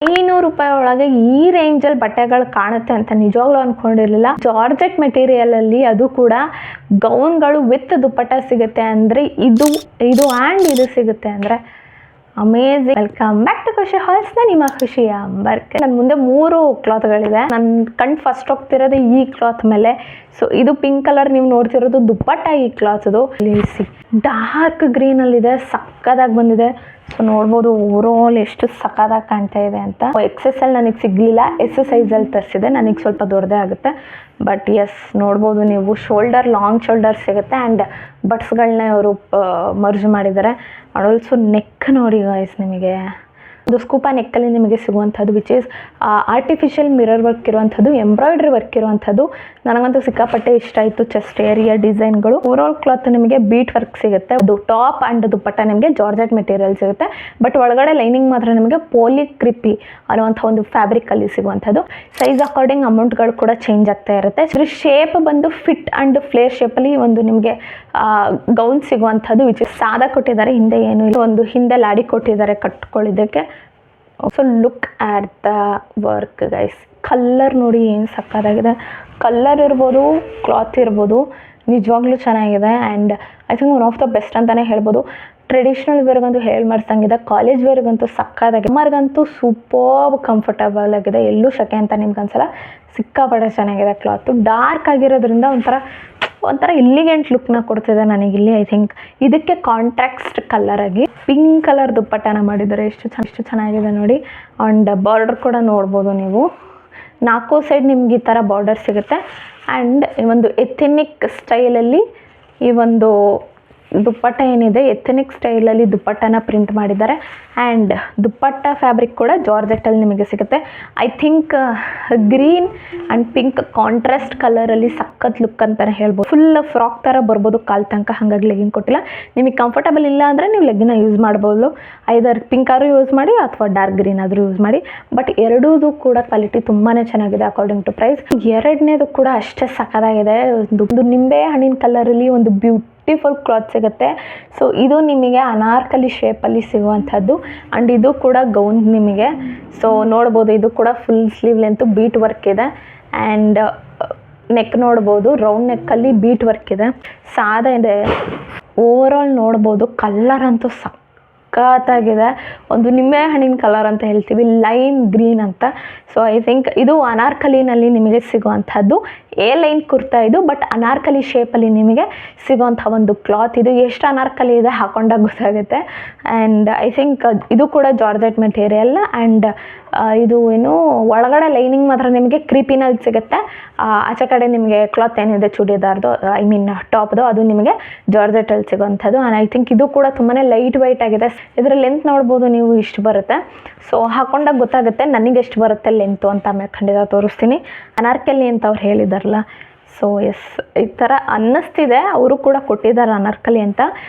ರೂಪಾಯಿ ಒಳಗೆ ಈ ರೇಂಜಲ್ಲಿ ಬಟ್ಟೆಗಳು ಕಾಣುತ್ತೆ ಅಂತ ನಿಜವಾಗ್ಲೂ ಅಂದ್ಕೊಂಡಿರಲಿಲ್ಲ. ಜಾರ್ಜೆಟ್ ಮೆಟೀರಿಯಲಲ್ಲಿ ಅದು ಕೂಡ ಗೌನ್ಗಳು ವಿತ್ ದುಪ್ಪಟ್ಟ ಸಿಗುತ್ತೆ ಅಂದರೆ ಇದು ಆ್ಯಂಡ್ ಇದು ಸಿಗುತ್ತೆ ಅಂದರೆ ಅಮೇಝಿಂಗ್. ವೆಲ್ಕಮ್ ಬ್ಯಾಕ್ ಟು ಖುಷಿ ಹಾಲ್ಸ್. ನಿಮ್ಮ ಖುಷಿಯ ಬರ್ಕೆ. ನನ್ನ ಮುಂದೆ 3 ಕ್ಲಾತ್ಗಳಿದೆ. ನನ್ನ ಕಣ್ಣು ಫಸ್ಟ್ ಹೋಗ್ತಿರೋದು ಈ ಕ್ಲಾತ್ ಮೇಲೆ. ಸೊ ಇದು ಪಿಂಕ್ ಕಲರ್ ನೀವು ನೋಡ್ತಿರೋದು ದುಪ್ಪಟ್ಟ. ಈ ಕ್ಲಾತ್ದು ಡಾರ್ಕ್ ಗ್ರೀನಲ್ಲಿದೆ, ಸಕ್ಕದಾಗಿ ಬಂದಿದೆ. ಸೊ ನೋಡ್ಬೋದು ಓವರಾಲ್ ಎಷ್ಟು ಸಕ್ಕದಾಗಿ ಕಾಣ್ತಾ ಇದೆ ಅಂತ. XSL ನನಗೆ ಸಿಗಲಿಲ್ಲ, S ಸೈಜಲ್ಲಿ ತರಿಸಿದೆ. ನನಗೆ ಸ್ವಲ್ಪ ದೊಡ್ಡದೇ ಆಗುತ್ತೆ. ಬಟ್ ಎಸ್ ನೋಡ್ಬೋದು ನೀವು, ಶೋಲ್ಡರ್ ಲಾಂಗ್ ಶೋಲ್ಡರ್ ಸಿಗುತ್ತೆ ಆ್ಯಂಡ್ ಬಟ್ಸ್ಗಳನ್ನ ಅವರು ಮರ್ಜ್ ಮಾಡಿದ್ದಾರೆ. ಆಲ್ಸೋ ನೆಕ್ ನೋಡಿ ಗಾಯ್ಸ್, ನಿಮಗೆ ಒಂದು ಸ್ಕೂಪಾ ನೆಕ್ಕಲ್ಲಿ ನಿಮಗೆ ಸಿಗುವಂಥದ್ದು which is artificial mirror work ಇರುವಂಥದ್ದು, ಎಂಬ್ರಾಯ್ಡ್ರಿ ವರ್ಕ್ ಇರುವಂಥದ್ದು. ನನಗಂತೂ ಸಿಕ್ಕಾಪಟ್ಟೆ ಇಷ್ಟ ಆಯಿತು. ಚೆಸ್ಟ್ ಏರಿಯಾ ಡಿಸೈನ್ಗಳು. ಓವರಾಲ್ ಕ್ಲಾತ್ ನಿಮಗೆ ಬೀಟ್ ವರ್ಕ್ ಸಿಗುತ್ತೆ. ಅದು ಟಾಪ್ ಆ್ಯಂಡ್ ದುಪ್ಪಟ್ಟ ನಿಮಗೆ ಜಾರ್ಜೆಟ್ ಮೆಟೀರಿಯಲ್ ಸಿಗುತ್ತೆ. ಬಟ್ ಒಳಗಡೆ ಲೈನಿಂಗ್ ಮಾತ್ರ ನಿಮಗೆ ಪೋಲಿ ಕ್ರಿಪ್ಪಿ ಅನ್ನುವಂಥ ಒಂದು ಫ್ಯಾಬ್ರಿಕಲ್ಲಿ ಸಿಗುವಂಥದ್ದು. ಸೈಜ್ ಅಕಾರ್ಡಿಂಗ್ ಅಮೌಂಟ್ಗಳು ಕೂಡ ಚೇಂಜ್ ಆಗ್ತಾ ಇರುತ್ತೆ. ಸೊ ಶೇಪ್ ಬಂದು ಫಿಟ್ ಆ್ಯಂಡ್ ಫ್ಲೇರ್ ಶೇಪಲ್ಲಿ ಒಂದು ನಿಮಗೆ ಗೌನ್ ಸಿಗುವಂಥದ್ದು ವಿಚ್ ಇಸ್ ಸಾದಾ ಕೊಟ್ಟಿದ್ದಾರೆ. ಹಿಂದೆ ಏನು ಇಲ್ಲ, ಒಂದು ಹಿಂದೆ ಲಾಡಿ ಕೊಟ್ಟಿದ್ದಾರೆ ಕಟ್ಕೊಳ್ಳಿದ್ದಕ್ಕೆ. So look at the work guys. Colour ನೋಡಿ ಏನು ಸಕ್ಕತ್ತಾಗಿದೆ. ಕಲ್ಲರ್ ಇರ್ಬೋದು, ಕ್ಲಾತ್ ಇರ್ಬೋದು, ನಿಜವಾಗ್ಲೂ ಚೆನ್ನಾಗಿದೆ. And I think one of the best ಅಂತಲೇ ಹೇಳ್ಬೋದು. ಟ್ರೆಡಿಷ್ನಲ್ ವೇರ್ಗಂತೂ ಮಾಡ್ಸಂಗಿದೆ, ಕಾಲೇಜ್ ವೇರ್ಗಂತೂ ಸಕ್ಕತ್ತಾಗಿದೆ, ಮರ್ಗಂತೂ ಸೂಪರ್ ಕಂಫರ್ಟಬಲ್ ಆಗಿದೆ. ಎಲ್ಲೂ ಶಕೆ ಅಂತ ನಿಮ್ಗೆ ಅನ್ಸಲ್ಲ. ಸಿಕ್ಕಾಪಟ್ಟೆ ಚೆನ್ನಾಗಿದೆ ಕ್ಲಾತು. ಡಾರ್ಕ್ ಆಗಿರೋದ್ರಿಂದ ಒಂಥರ ಇಲ್ಲಿಗೆಂಟ್ ಲುಕ್ನ ಕೊಡ್ತಿದೆ ನನಗಿಲ್ಲಿ. ಐ ಥಿಂಕ್ ಇದಕ್ಕೆ ಕಾಂಟ್ರಾಕ್ಸ್ಟ್ ಕಲರಾಗಿ ಪಿಂಕ್ ಕಲರ್ ದುಪ್ಪಟ್ಟನ ಮಾಡಿದ್ದಾರೆ. ಎಷ್ಟು ಚೆನ್ನಾಗಿದೆ ನೋಡಿ. ಆ್ಯಂಡ್ ಬಾರ್ಡರ್ ಕೂಡ ನೋಡ್ಬೋದು ನೀವು. 4 ಸೈಡ್ ನಿಮ್ಗೆ ಈ ಥರ ಬಾರ್ಡರ್ ಸಿಗುತ್ತೆ. ಆ್ಯಂಡ್ ಒಂದು ಎಥೆನಿಕ್ ಸ್ಟೈಲಲ್ಲಿ ಈ ಒಂದು ದುಪ್ಪಟ್ಟ ಏನಿದೆ, ಎಥೆನಿಕ್ ಸ್ಟೈಲಲ್ಲಿ ದುಪ್ಪಟ್ಟನ ಪ್ರಿಂಟ್ ಮಾಡಿದ್ದಾರೆ. ಆ್ಯಂಡ್ ದುಪ್ಪಟ್ಟ ಫ್ಯಾಬ್ರಿಕ್ ಕೂಡ ಜಾರ್ಜೆಟ್ಟಲ್ಲಿ ನಿಮಗೆ ಸಿಗುತ್ತೆ. I think green and pink contrast ಕಲರಲ್ಲಿ ಸಖತ್ ಲುಕ್ ಅಂತಲೇ ಹೇಳ್ಬೋದು. ಫುಲ್ ಫ್ರಾಕ್ ಥರ ಬರ್ಬೋದು ಕಾಲು ತನಕ, ಹಾಗಾಗಿ ಲೆಗಿನ್ ಕೊಟ್ಟಿಲ್ಲ. ನಿಮಗೆ ಕಂಫರ್ಟಬಲ್ ಇಲ್ಲ ಅಂದರೆ ನೀವು ಲೆಗ್ಗಿನ ಯೂಸ್ ಮಾಡ್ಬೋದು. ಐದರ್ ಪಿಂಕ್ ಆದರೂ ಯೂಸ್ ಮಾಡಿ ಅಥವಾ ಡಾರ್ಕ್ ಗ್ರೀನ್ ಆದರೂ ಯೂಸ್ ಮಾಡಿ. ಬಟ್ ಎರಡೂದು ಕೂಡ ಕ್ವಾಲಿಟಿ ತುಂಬಾ ಚೆನ್ನಾಗಿದೆ ಅಕಾರ್ಡಿಂಗ್ ಟು ಪ್ರೈಸ್. ಎರಡನೇದು ಕೂಡ ಅಷ್ಟೇ ಸಖತ್ತಾಗಿದೆ. ಒಂದು ನಿಂಬೆ ಹಣ್ಣಿನ ಕಲರಲ್ಲಿ ಒಂದು ಬ್ಯೂಟಿಫುಲ್ ಕ್ಲಾತ್ ಸಿಗುತ್ತೆ. ಸೊ ಇದು ನಿಮಗೆ ಅನಾರ್ಕಲಿ ಶೇಪಲ್ಲಿ ಸಿಗುವಂಥದ್ದು. ಆ್ಯಂಡ್ ಇದು ಕೂಡ ಗೌನ್ ನಿಮಗೆ. ಸೊ ನೋಡ್ಬೋದು, ಇದು ಕೂಡ full sleeve length bead work ಇದೆ. ಆ್ಯಂಡ್ ನೆಕ್ ನೋಡ್ಬೋದು, ರೌಂಡ್ ನೆಕ್ಕಲ್ಲಿ ಬೀಟ್ ವರ್ಕ್ ಇದೆ, ಸಾದಾ ಇದೆ. ಓವರಾಲ್ ನೋಡ್ಬೋದು, ಕಲ್ಲರ್ ಅಂತೂ ಸಖತ್ತಾಗಿದೆ. ಒಂದು ನಿಂಬೆ ಹಣ್ಣಿನ ಕಲರ್ ಅಂತ ಹೇಳ್ತೀವಿ, ಲೈಮ್ ಗ್ರೀನ್ ಅಂತ. ಸೊ ಐ ಥಿಂಕ್ ಇದು ಅನಾರ್ಕಲಿನಲ್ಲಿ ನಿಮಗೆ ಸಿಗುವಂಥದ್ದು ಎ ಲೈನ್ ಕುರ್ತಾ ಇದು. ಬಟ್ ಅನಾರ್ಕಲಿ ಶೇಪಲ್ಲಿ ನಿಮಗೆ ಸಿಗುವಂಥ ಒಂದು ಕ್ಲಾತ್ ಇದು. ಎಷ್ಟು ಅನಾರ್ಕಲಿ ಇದೆ ಹಾಕೊಂಡಾಗ ಗೊತ್ತಾಗುತ್ತೆ. ಆ್ಯಂಡ್ ಐ ಥಿಂಕ್ ಇದು ಕೂಡ ಜಾರ್ಜೆಟ್ ಮೆಟೀರಿಯಲ್. ಆ್ಯಂಡ್ ಇದು ಏನು ಒಳಗಡೆ ಲೈನಿಂಗ್ ಮಾತ್ರ ನಿಮಗೆ ಕ್ರೀಪಿನಲ್ಲಿ ಸಿಗುತ್ತೆ. ಆಚೆ ಕಡೆ ನಿಮಗೆ ಕ್ಲಾತ್ ಏನಿದೆ ಚೂಡಿದಾರ್ದು, ಐ ಮೀನ್ ಟಾಪ್ದು, ಅದು ನಿಮಗೆ ಜಾರ್ಜೆಟಲ್ಲಿ ಸಿಗುವಂಥದ್ದು. ಆ್ಯಂಡ್ ಐ ಥಿಂಕ್ ಇದು ಕೂಡ ತುಂಬಾ ಲೈಟ್ ವೈಟ್ ಆಗಿದೆ. ಇದರ ಲೆಂತ್ ನೋಡ್ಬೋದು ನೀವು, ಇಷ್ಟು ಬರುತ್ತೆ. ಸೊ ಹಾಕೊಂಡಾಗ ಗೊತ್ತಾಗುತ್ತೆ ನನಗೆ ಎಷ್ಟು ಬರುತ್ತೆ ಲೆಂತು ಅಂತ. ಆಮೇಲೆ ಖಂಡಿತ ತೋರಿಸ್ತೀನಿ. ಅನಾರ್ಕಲಿ ಅಂತ ಅವ್ರು ಹೇಳಿದಾರಲ್ಲ. ಸೊ ಎಸ್, ಈ ಥರ ಅನ್ನಿಸ್ತಿದೆ. ಅವರು ಕೂಡ ಕೊಟ್ಟಿದ್ದಾರೆ ಅನಾರ್ಕಲಿ ಅಂತ.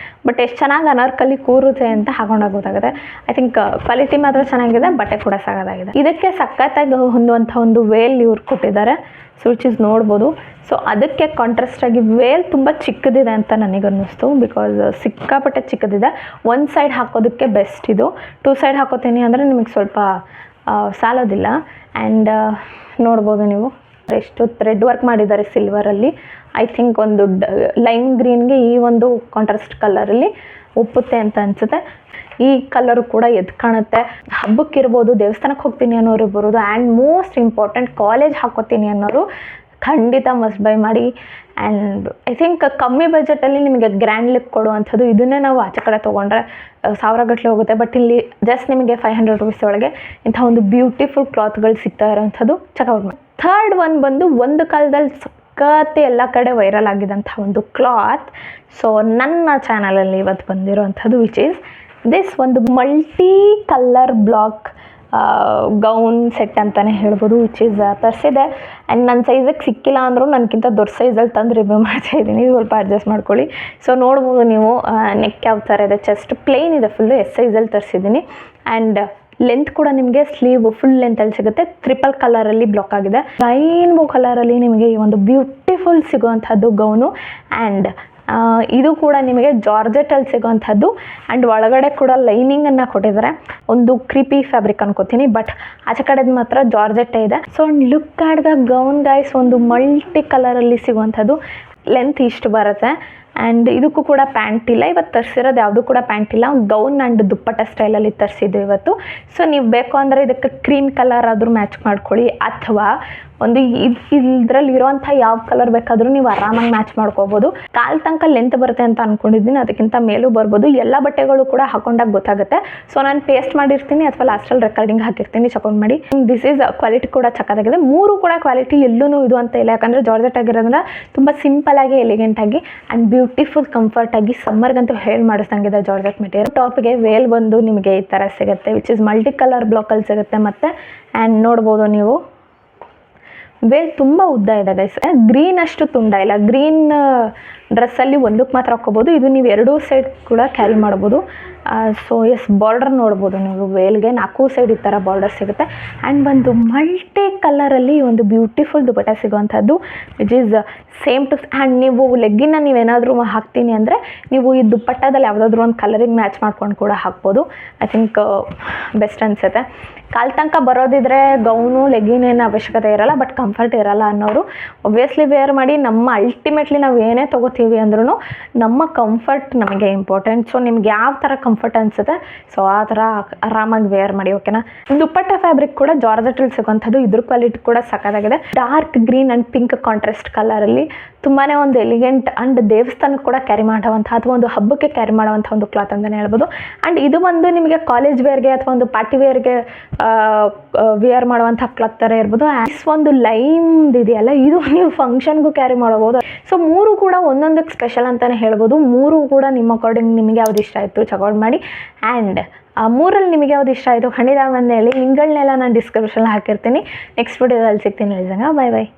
ಬಟ್ ಎಷ್ಟು ಚೆನ್ನಾಗಿ ಅನಾರ್ಕಲಿ ಕೂರುತ್ತೆ ಅಂತ ಹಾಕೊಂಡಾಗ ಗೊತ್ತಾಗುತ್ತೆ. ಐ ಥಿಂಕ್ ಕ್ವಾಲಿಟಿ ಮಾತ್ರ ಚೆನ್ನಾಗಿದೆ, ಬಟ್ಟೆ ಕೂಡ ಸಗದಾಗಿದೆ. ಇದಕ್ಕೆ ಸಖತ್ತಾಗಿ ಹೊಂದುವಂಥ ಒಂದು ವೇಲ್ ಇವ್ರು ಕೊಟ್ಟಿದ್ದಾರೆ. ಸೊ ವಿಚ್ ಇಸ್ ನೋಡ್ಬೋದು. ಸೊ ಅದಕ್ಕೆ ಕಾಂಟ್ರಾಸ್ಟಾಗಿ ವೇಲ್ ತುಂಬ ಚಿಕ್ಕದಿದೆ ಅಂತ ನನಗನ್ನಿಸ್ತು. ಬಿಕಾಸ್ ಸಿಕ್ಕಾಪಟ್ಟೆ ಚಿಕ್ಕದಿದೆ. ಒಂದು ಸೈಡ್ ಹಾಕೋದಕ್ಕೆ ಬೆಸ್ಟ್ ಇದು. 2 ಸೈಡ್ ಹಾಕೋತೀನಿ ಅಂದರೆ ನಿಮಗೆ ಸ್ವಲ್ಪ ಸಾಲೋದಿಲ್ಲ. ಆ್ಯಂಡ್ ನೋಡ್ಬೋದು ನೀವು ಎಷ್ಟು ಥ್ರೆಡ್ ವರ್ಕ್ ಮಾಡಿದ್ದಾರೆ ಸಿಲ್ವರಲ್ಲಿ. ಐ ಥಿಂಕ್ ಒಂದು ಲೈಮ್ ಗ್ರೀನ್ಗೆ ಈ ಒಂದು ಕಾಂಟ್ರಾಸ್ಟ್ ಕಲರಲ್ಲಿ ಒಪ್ಪುತ್ತೆ ಅಂತ ಅನಿಸುತ್ತೆ. ಈ ಕಲರು ಕೂಡ ಎದ್ದು ಕಾಣುತ್ತೆ. ಹಬ್ಬಕ್ಕಿರ್ಬೋದು, ದೇವಸ್ಥಾನಕ್ಕೆ ಹೋಗ್ತೀನಿ ಅನ್ನೋರು ಬರೋದು, ಆ್ಯಂಡ್ ಮೋಸ್ಟ್ ಇಂಪಾರ್ಟೆಂಟ್ ಕಾಲೇಜ್ ಹಾಕೋತೀನಿ ಅನ್ನೋರು ಖಂಡಿತ ಮಸ್ಟ್ ಬೈ ಮಾಡಿ. ಆ್ಯಂಡ್ ಐ ಥಿಂಕ್ ಕಮ್ಮಿ ಬಜೆಟಲ್ಲಿ ನಿಮಗೆ ಗ್ರ್ಯಾಂಡ್ ಲುಕ್ ಕೊಡುವಂಥದ್ದು. ಇದನ್ನೇ ನಾವು ಆಚೆ ಕಡೆ ತೊಗೊಂಡ್ರೆ 1000 ಗಟ್ಟಲೆ ಹೋಗುತ್ತೆ. ಬಟ್ ಇಲ್ಲಿ ಜಸ್ಟ್ ನಿಮಗೆ 500 ರೂಪೀಸ್ ಒಳಗೆ ಇಂಥ ಒಂದು ಬ್ಯೂಟಿಫುಲ್ ಕ್ಲಾತ್ಗಳು ಸಿಗ್ತಾ ಇರೋವಂಥದ್ದು ಚೆಕ್ಔಟ್ ಮಾಡಿ. ಥರ್ಡ್ ಒನ್ ಬಂದು ಒಂದು ಕಾಲದಲ್ಲಿ ಸಖತ್ ಎಲ್ಲ ಕಡೆ ವೈರಲ್ ಆಗಿದ್ದಂಥ ಒಂದು ಕ್ಲಾತ್. ಸೊ ನನ್ನ ಚಾನಲಲ್ಲಿ ಇವತ್ತು ಬಂದಿರೋವಂಥದ್ದು ವಿಚ್ ಈಸ್ ದಿಸ್ ಒಂದು multi colour black gown set ಅಂತಲೇ ಹೇಳ್ಬೋದು. ವಿಚ್ ಈಸ್ ತರಿಸಿದೆ. ಆ್ಯಂಡ್ ನನ್ನ ಸೈಜಿಗೆ ಸಿಕ್ಕಿಲ್ಲ ಅಂದರೂ ನನಗಿಂತ ದೊಡ್ಡ ಸೈಜಲ್ಲಿ ತಂದು ರಿವ್ಯೂ ಮಾಡ್ತಾಯಿದ್ದೀನಿ. ಸ್ವಲ್ಪ ಅಡ್ಜಸ್ಟ್ ಮಾಡ್ಕೊಳ್ಳಿ. ಸೊ ನೋಡ್ಬೋದು ನೀವು, ನೆಕ್ ಯಾವ ಥರ ಇದೆ, ಚೆಸ್ಟ್ ಪ್ಲೇನ್ ಇದೆ, ಫುಲ್ಲು ಎಸ್ ಸೈಜಲ್ಲಿ ತರಿಸಿದ್ದೀನಿ. ಆ್ಯಂಡ್ ಲೆಂತ್ ಕೂಡ ನಿಮಗೆ ಸ್ಲೀವ್ ಫುಲ್ ಲೆಂತಲ್ಲಿ ಸಿಗುತ್ತೆ. ಟ್ರಿಪಲ್ ಕಲರಲ್ಲಿ ಬ್ಲಾಕ್ ಆಗಿದೆ. ರೈನ್ಬೋ ಕಲರಲ್ಲಿ ನಿಮಗೆ ಈ ಒಂದು ಬ್ಯೂಟಿಫುಲ್ ಸಿಗುವಂಥದ್ದು ಗೌನು. ಆ್ಯಂಡ್ ಇದು ಕೂಡ ನಿಮಗೆ ಜಾರ್ಜೆಟಲ್ಲಿ ಸಿಗೋವಂಥದ್ದು ಆ್ಯಂಡ್ ಒಳಗಡೆ ಕೂಡ ಲೈನಿಂಗನ್ನು ಕೊಟ್ಟಿದ್ದಾರೆ. ಒಂದು ಕ್ರೀಪಿ ಫ್ಯಾಬ್ರಿಕ್ ಅನ್ಕೋತೀನಿ, ಬಟ್ ಆಚೆ ಕಡೆದು ಮಾತ್ರ ಜಾರ್ಜೆಟ್ಟೇ ಇದೆ. So look at the gown guys, ಒಂದು ಮಲ್ಟಿ ಕಲರಲ್ಲಿ ಸಿಗುವಂಥದ್ದು. ಲೆಂತ್ ಇಷ್ಟು ಬರುತ್ತೆ ಆ್ಯಂಡ್ ಇದಕ್ಕೂ ಕೂಡ ಪ್ಯಾಂಟ್ ಇಲ್ಲ. ಇವತ್ತು ತರಿಸಿರೋದು ಯಾವುದೂ ಕೂಡ ಪ್ಯಾಂಟ್ ಇಲ್ಲ, ಗೌನ್ ಆ್ಯಂಡ್ ದುಪ್ಪಟ್ಟ ಸ್ಟೈಲಲ್ಲಿ ತರಿಸಿದ್ದು ಇವತ್ತು. ಸೊ ನೀವು ಬೇಕು ಅಂದರೆ ಇದಕ್ಕೆ ಕ್ರೀಮ್ ಕಲರ್ ಆದರೂ ಮ್ಯಾಚ್ ಮಾಡ್ಕೊಳ್ಳಿ, ಅಥವಾ ಒಂದು ಇದರಲ್ಲಿ ಇರೋವಂಥ ಯಾವ ಕಲರ್ ಬೇಕಾದರೂ ನೀವು ಆರಾಮಾಗಿ ಮ್ಯಾಚ್ ಮಾಡ್ಕೋಬೋದು. ಕಾಲು ತನಕ ಲೆಂತ್ ಬರುತ್ತೆ ಅಂತ ಅಂದ್ಕೊಂಡಿದ್ದೀನಿ, ಅದಕ್ಕಿಂತ ಮೇಲೂ ಬರ್ಬೋದು. ಎಲ್ಲ ಬಟ್ಟೆಗಳು ಕೂಡ ಹಾಕೊಂಡಾಗ ಗೊತ್ತಾಗುತ್ತೆ. ಸೊ ನಾನು ಪೇಸ್ಟ್ ಮಾಡಿರ್ತೀನಿ ಅಥವಾ ಲಾಸ್ಟಲ್ಲಿ ರೆಕಾರ್ಡಿಂಗ್ ಹಾಕಿರ್ತೀನಿ, ಚೆಕ್ಔಟ್ ಮಾಡಿ. ದಿಸ್ ಈಸ್ ಕ್ವಾಲಿಟಿ ಕೂಡ ಚಕ್ಕದಾಗಿದೆ. ಮೂರು ಕೂಡ ಕ್ವಾಲಿಟಿ ಎಲ್ಲೂ ಇದು ಅಂತ ಇಲ್ಲ, ಯಾಕಂದರೆ ಜಾರ್ಜೆಟ್ ಆಗಿರೋದ್ರಿಂದ ತುಂಬ ಸಿಂಪಲಾಗಿ ಎಲಿಗೆಂಟಾಗಿ ಆ್ಯಂಡ್ ಬ್ಯೂಟಿಫುಲ್ ಕಂಫರ್ಟಾಗಿ ಸಮ್ಮರ್ಗಂತೂ ಹೇಳಿ ಮಾಡಿಸ್ದಂಗಿದೆ ಜಾರ್ಜೆಟ್ ಮೆಟೀರಿಯಲ್. ಟಾಪಿಗೆ ವೇಲ್ ಬಂದು ನಿಮಗೆ ಈ ಥರ ಸಿಗುತ್ತೆ, ವಿಚ್ ಇಸ್ ಮಲ್ಟಿ ಕಲರ್ ಬ್ಲಾಕಲ್ಲಿ ಸಿಗುತ್ತೆ. ಮತ್ತು ಆ್ಯಂಡ್ ನೋಡ್ಬೋದು ನೀವು ವೇಲ್ ತುಂಬ ಉದ್ದ ಇದೆ ಗೈಸ್. ಗ್ರೀನ್ ಅಷ್ಟು ತುಂಡ ಇಲ್ಲ. ಗ್ರೀನ್ ಡ್ರೆಸ್ಸಲ್ಲಿ ಒಂದಕ್ಕೆ ಮಾತ್ರ ಹಾಕ್ಕೋಬೋದು, ಇದು ನೀವು ಎರಡೂ ಸೈಡ್ ಕೂಡ ಕ್ಯಾರಿ ಮಾಡ್ಬೋದು. ಸೊ ಎಸ್, ಬಾರ್ಡರ್ ನೋಡ್ಬೋದು ನೀವು, ವೇಲ್ಗೆ 4 ಸೈಡ್ ಈ ಥರ ಬಾರ್ಡರ್ ಸಿಗುತ್ತೆ. ಆ್ಯಂಡ್ ಒಂದು ಮಲ್ಟಿ ಕಲರಲ್ಲಿ ಒಂದು ಬ್ಯೂಟಿಫುಲ್ ದುಪಟ್ಟ ಸಿಗುವಂಥದ್ದು, which is same too. And ನೀವು ಲೆಗ್ಗಿನ ನೀವೇನಾದರೂ ಹಾಕ್ತೀನಿ ಅಂದರೆ ನೀವು ಈ ದುಪ್ಪಟ್ಟದಲ್ಲಿ ಯಾವುದಾದ್ರೂ ಒಂದು ಕಲರಿಗೆ ಮ್ಯಾಚ್ ಮಾಡ್ಕೊಂಡು ಕೂಡ ಹಾಕ್ಬೋದು. ಐ ಥಿಂಕ್ ಬೆಸ್ಟ್ ಅನಿಸುತ್ತೆ. ಕಾಲು ತನಕ ಬರೋದಿದ್ರೆ ಗೌನು ಲೆಗ್ಗಿನೇನು ಅವಶ್ಯಕತೆ ಇರೋಲ್ಲ, ಬಟ್ ಕಂಫರ್ಟ್ ಇರೋಲ್ಲ ಅನ್ನೋರು ಒಬ್ವಿಯಸ್ಲಿ ವೇರ್ ಮಾಡಿ. ನಮ್ಮ ಅಲ್ಟಿಮೇಟ್ಲಿ ನಾವು ಏನೇ ತೊಗೋತೀವಿ ಅಂದ್ರೂ ನಮ್ಮ ಕಂಫರ್ಟ್ ನಮಗೆ ಇಂಪಾರ್ಟೆಂಟ್. ಸೊ ನಿಮ್ಗೆ ಯಾವ ಥರ ಕಂಫರ್ಟ್ ಅನಿಸುತ್ತೆ ಸೊ ಆ ಥರ ಆರಾಮಾಗಿ ವೇರ್ ಮಾಡಿ, ಓಕೆನಾ. ದುಪ್ಪಟ್ಟ ಫ್ಯಾಬ್ರಿಕ್ ಕೂಡ ಜಾರ್ಜೆಟಲ್ಲಿ ಸಿಗೋವಂಥದ್ದು, ಇದ್ರ ಕ್ವಾಲಿಟಿ ಕೂಡ ಸಕ್ಕತ್ತಾಗಿದೆ. Dark green and pink contrast ಕಲರಲ್ಲಿ ತುಂಬಾ ಒಂದು ಎಲಿಗೆಂಟ್ ಆ್ಯಂಡ್ ದೇವಸ್ಥಾನಕ್ಕೆ ಕೂಡ ಕ್ಯಾರಿ ಮಾಡುವಂಥ ಅಥವಾ ಒಂದು ಹಬ್ಬಕ್ಕೆ ಕ್ಯಾರಿ ಮಾಡುವಂಥ ಒಂದು ಕ್ಲಾತ್ ಅಂತಲೇ ಹೇಳ್ಬೋದು. ಆ್ಯಂಡ್ ಇದು ಒಂದು ನಿಮಗೆ ಕಾಲೇಜ್ ವೇರ್ಗೆ ಅಥವಾ ಒಂದು ಪಾರ್ಟಿ ವೇರ್ಗೆ ವೇರ್ ಮಾಡುವಂಥ ಕ್ಲಾತ್ ಥರ ಇರ್ಬೋದು. ಒಂದು ಲೈಮ್ ಇದೆಯಲ್ಲ, ಇದು ನೀವು ಫಂಕ್ಷನ್ಗೂ ಕ್ಯಾರಿ ಮಾಡಬಹುದು. ಸೊ ಮೂರು ಕೂಡ ಒಂದೊಂದಕ್ಕೆ ಸ್ಪೆಷಲ್ ಅಂತಲೇ ಹೇಳ್ಬೋದು. ಮೂರು ಕೂಡ ನಿಮ್ಮ ಅಕಾರ್ಡಿಂಗ್ ನಿಮಗೆ ಯಾವ್ದು ಇಷ್ಟ ಆಯಿತು ಚೆಕ್ಔಟ್ ಮಾಡಿ. ಆ್ಯಂಡ್ ಮೂರಲ್ಲಿ ನಿಮಗೆ ಯಾವ್ದು ಇಷ್ಟ ಆಯಿತು ಖಂಡಿತ ಬಂದು ಹೇಳಿ. ಲಿಂಕ್ಗಳನ್ನೆಲ್ಲ ನಾನು ಡಿಸ್ಕ್ರಿಪ್ಷನಲ್ಲಿ ಹಾಕಿರ್ತೀನಿ. ನೆಕ್ಸ್ಟ್ ವಿಡಿಯೋದಲ್ಲಿ ಸಿಗ್ತೀನಿ. ಬಾಯ್ ಬಾಯ್.